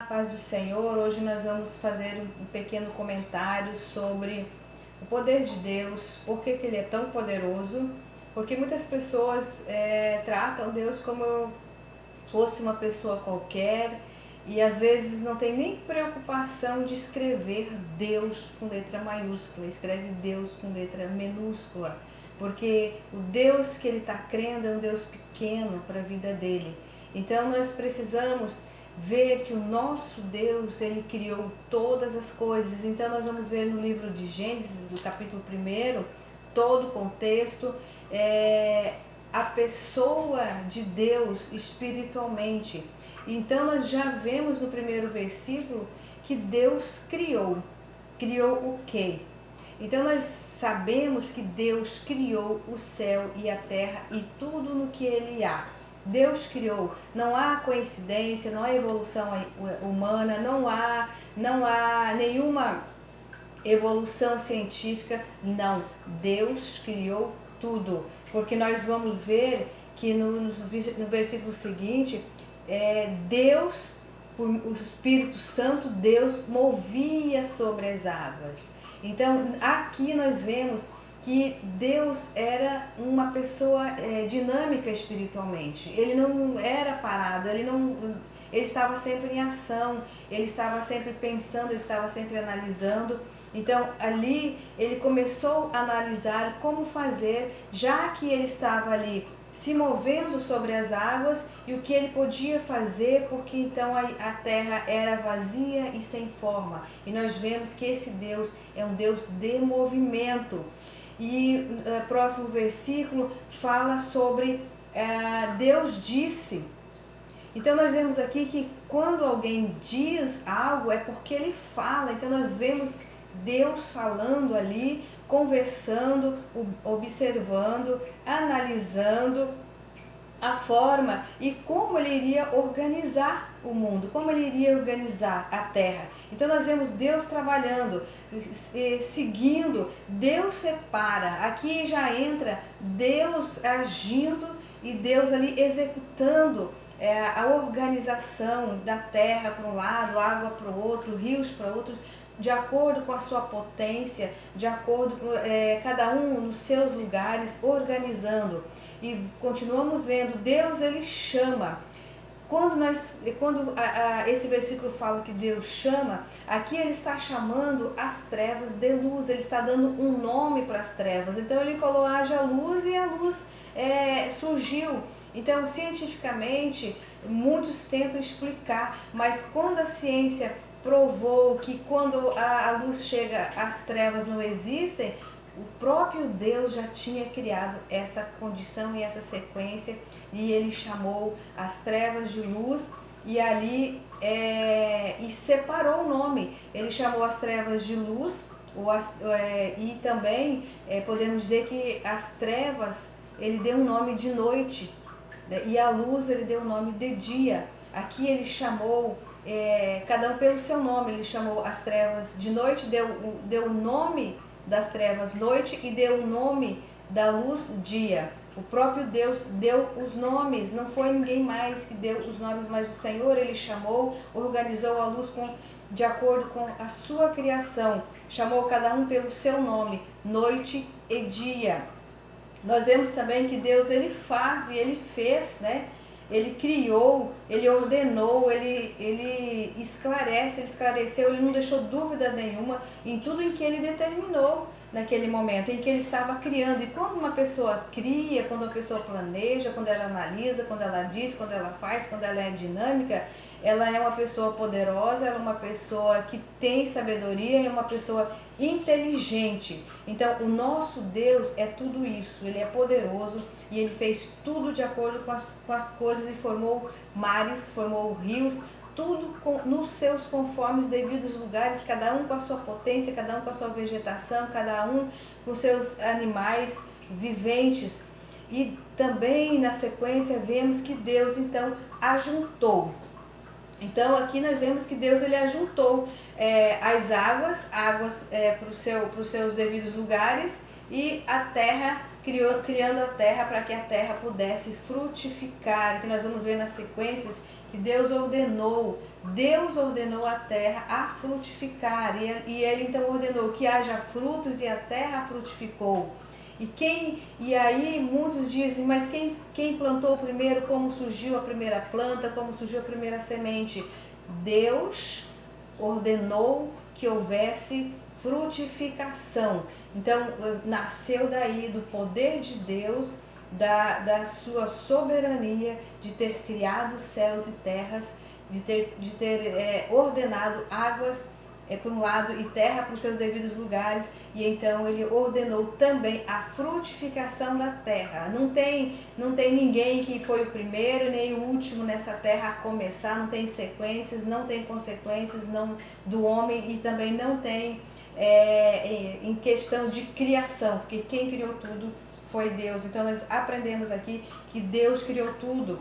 Paz do Senhor. Hoje nós vamos fazer um pequeno comentário sobre o poder de Deus, por que Ele é tão poderoso, porque muitas pessoas tratam Deus como fosse uma pessoa qualquer e às vezes não tem nem preocupação de escrever Deus com letra maiúscula, escreve Deus com letra minúscula, porque o Deus que ele está crendo é um Deus pequeno para a vida dele. Então nós precisamos ver que o nosso Deus, ele criou todas as coisas. Então nós vamos ver no livro de Gênesis, do capítulo 1, todo o contexto, a pessoa de Deus espiritualmente. Então nós já vemos no primeiro versículo que Deus criou. Criou o quê? Então nós sabemos que Deus criou o céu e a terra e tudo no que ele há. Deus criou, não há coincidência, não há evolução humana, não há nenhuma evolução científica, não. Deus criou tudo, porque nós vamos ver que no versículo seguinte, Deus, por o Espírito Santo, Deus movia sobre as águas. Então aqui nós vemos que Deus era uma pessoa dinâmica espiritualmente. Ele não era parado, ele estava sempre em ação, ele estava sempre pensando, ele estava sempre analisando. Então ali ele começou a analisar como fazer, já que ele estava ali se movendo sobre as águas, e o que ele podia fazer, porque então a terra era vazia e sem forma. E nós vemos que esse Deus é um Deus de movimento. E o próximo versículo fala sobre Deus disse. Então nós vemos aqui que quando alguém diz algo é porque ele fala. Então nós vemos Deus falando ali, conversando, observando, analisando a forma e como ele iria organizar o mundo, como ele iria organizar a terra. Então nós vemos Deus trabalhando, seguindo, Deus separa. Aqui já entra Deus agindo e Deus ali executando a organização da terra para um lado, água para o outro, rios para outros, de acordo com a sua potência, de acordo com cada um nos seus lugares, organizando. E continuamos vendo, Deus ele chama. Quando esse versículo fala que Deus chama, aqui ele está chamando as trevas de luz, ele está dando um nome para as trevas. Então ele falou, haja luz, e a luz surgiu. Então cientificamente muitos tentam explicar, mas quando a ciência provou que quando a luz chega, as trevas não existem, o próprio Deus já tinha criado essa condição e essa sequência, e ele chamou as trevas de luz, e ali e separou o nome. Ele chamou as trevas de luz, e também podemos dizer que as trevas ele deu um nome de noite, né? E a luz ele deu o nome de dia. Aqui ele chamou cada um pelo seu nome. Ele chamou as trevas de noite, deu o nome das trevas noite, e deu o nome da luz dia. O próprio Deus deu os nomes, não foi ninguém mais que deu os nomes, mas o Senhor ele chamou, organizou a luz de acordo com a sua criação, chamou cada um pelo seu nome, noite e dia. Nós vemos também que Deus ele faz e ele fez, né? Ele criou, ele ordenou, ele esclarece, ele esclareceu, ele não deixou dúvida nenhuma em tudo em que ele determinou naquele momento, em que ele estava criando. E quando uma pessoa cria, quando uma pessoa planeja, quando ela analisa, quando ela diz, quando ela faz, quando ela é dinâmica, ela é uma pessoa poderosa, ela é uma pessoa que tem sabedoria, é uma pessoa inteligente. Então o nosso Deus é tudo isso, ele é poderoso e ele fez tudo de acordo com as coisas, e formou mares, formou rios, tudo nos seus conformes devidos lugares, cada um com a sua potência, cada um com a sua vegetação, cada um com seus animais viventes. E também na sequência vemos que Deus então ajuntou. Então aqui nós vemos que Deus ele ajuntou as águas para os seus devidos lugares, e a terra, criando a terra para que a terra pudesse frutificar, que nós vamos ver nas sequências que Deus ordenou, Deus ordenou a terra a frutificar, e ele então ordenou que haja frutos e a terra frutificou. E aí muitos dizem, mas quem plantou primeiro, como surgiu a primeira planta, como surgiu a primeira semente? Deus ordenou que houvesse frutificação. Então nasceu daí do poder de Deus, da sua soberania de ter criado céus e terras, de ter ordenado águas por um lado e terra para os seus devidos lugares, e então ele ordenou também a frutificação da terra. Não tem ninguém que foi o primeiro nem o último nessa terra a começar, não tem sequências, não tem consequências não, do homem, e também não tem em questão de criação, porque quem criou tudo foi Deus. Então nós aprendemos aqui que Deus criou tudo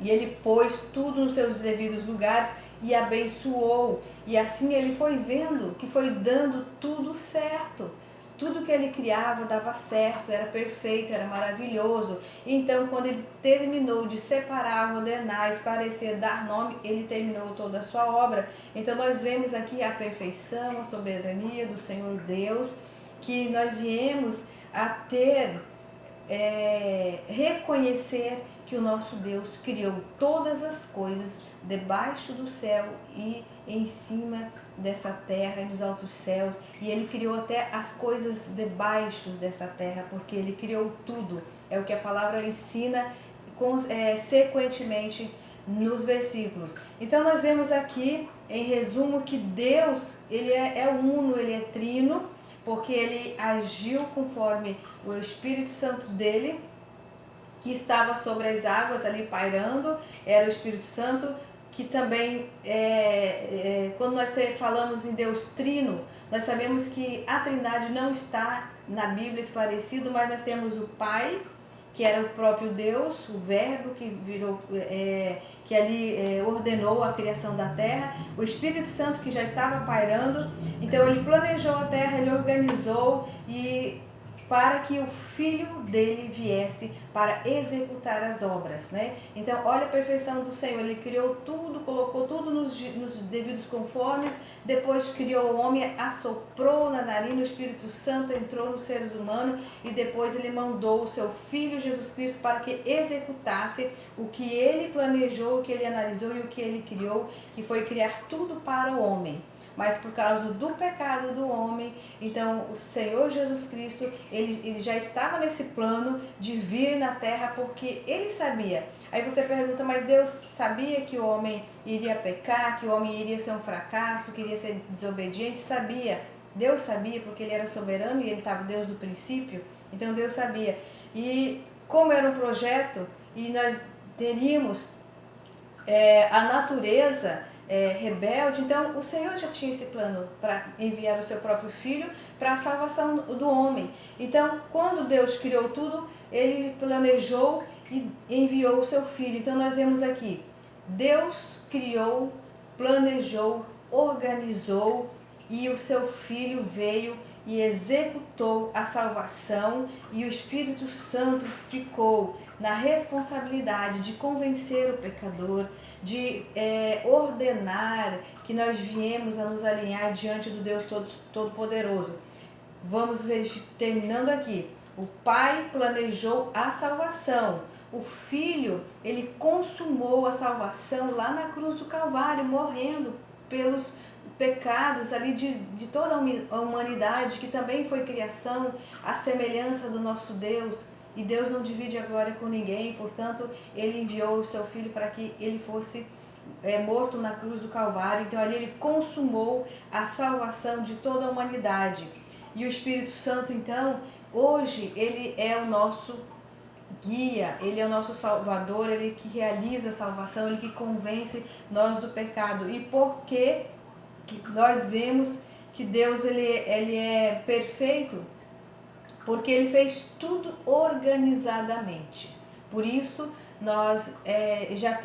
e ele pôs tudo nos seus devidos lugares e abençoou, e assim ele foi vendo que foi dando tudo certo. Tudo que ele criava dava certo, era perfeito, era maravilhoso. Então quando ele terminou de separar, ordenar, esclarecer, dar nome, ele terminou toda a sua obra. Então nós vemos aqui a perfeição, a soberania do Senhor Deus, que nós viemos a ter, reconhecer que o nosso Deus criou todas as coisas debaixo do céu e em cima dessa terra e nos altos céus, e ele criou até as coisas debaixo dessa terra, porque ele criou tudo. É o que a palavra ensina sequentemente nos versículos. Então nós vemos aqui, em resumo, que Deus ele é uno, ele é trino, porque ele agiu conforme o Espírito Santo dele, que estava sobre as águas ali pairando, era o Espírito Santo, que também, quando nós falamos em Deus trino, nós sabemos que a Trindade não está na Bíblia esclarecido, mas nós temos o Pai, que era o próprio Deus, o Verbo que virou, que ali ordenou a criação da terra, o Espírito Santo que já estava pairando. Então ele planejou a terra, ele organizou, e para que o Filho dele viesse para executar as obras, né? Então olha a perfeição do Senhor, ele criou tudo, colocou tudo nos devidos conformes, depois criou o homem, assoprou na narina, o Espírito Santo entrou nos seres humanos, e depois ele mandou o seu Filho Jesus Cristo para que executasse o que ele planejou, o que ele analisou e o que ele criou, que foi criar tudo para o homem. Mas por causa do pecado do homem, então o Senhor Jesus Cristo, ele já estava nesse plano de vir na terra, porque ele sabia. Aí você pergunta, mas Deus sabia que o homem iria pecar, que o homem iria ser um fracasso, que iria ser desobediente? Sabia. Deus sabia, porque ele era soberano e ele estava Deus do princípio. Então Deus sabia. E como era um projeto, e nós teríamos a natureza rebelde, então o Senhor já tinha esse plano para enviar o seu próprio Filho para a salvação do homem. Então quando Deus criou tudo, ele planejou e enviou o seu Filho. Então nós vemos aqui, Deus criou, planejou, organizou, e o seu Filho veio e executou a salvação, e o Espírito Santo ficou na responsabilidade de convencer o pecador, de ordenar que nós viemos a nos alinhar diante do Deus Todo-Poderoso. Vamos terminando aqui. O Pai planejou a salvação. O Filho, ele consumou a salvação lá na cruz do Calvário, morrendo pelos pecados ali de toda a humanidade, que também foi criação, a semelhança do nosso Deus. E Deus não divide a glória com ninguém, portanto, ele enviou o seu Filho para que ele fosse morto na cruz do Calvário. Então ali ele consumou a salvação de toda a humanidade. E o Espírito Santo, então, hoje ele é o nosso guia, ele é o nosso Salvador, ele que realiza a salvação, ele que convence nós do pecado. E por que nós vemos que Deus ele é perfeito? Porque ele fez tudo organizadamente. Por isso nós já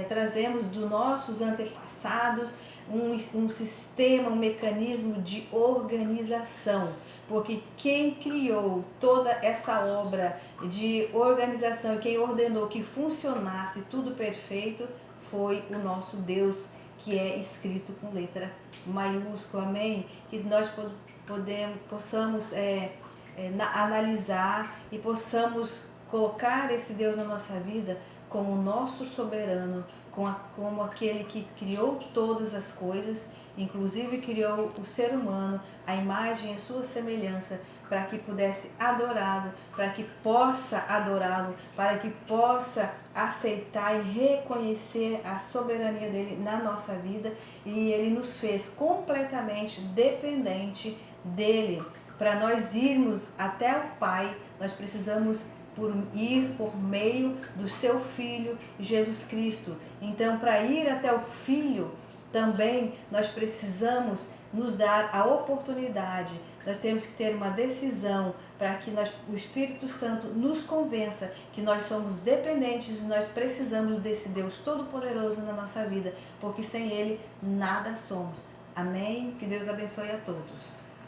trazemos dos nossos antepassados um sistema, um mecanismo de organização. Porque quem criou toda essa obra de organização e quem ordenou que funcionasse tudo perfeito foi o nosso Deus, que é escrito com letra maiúscula, amém? Que nós possamos analisar e possamos colocar esse Deus na nossa vida como o nosso soberano, como aquele que criou todas as coisas, inclusive criou o ser humano, a imagem e a sua semelhança, para que pudesse adorá-lo, para que possa adorá-lo, para que possa aceitar e reconhecer a soberania dele na nossa vida. E ele nos fez completamente dependente dele. Para nós irmos até o Pai, nós precisamos ir por meio do seu Filho Jesus Cristo. Então, para ir até o Filho, também nós precisamos nos dar a oportunidade, nós temos que ter uma decisão para que o Espírito Santo nos convença que nós somos dependentes e nós precisamos desse Deus Todo-Poderoso na nossa vida, porque sem Ele nada somos. Amém? Que Deus abençoe a todos.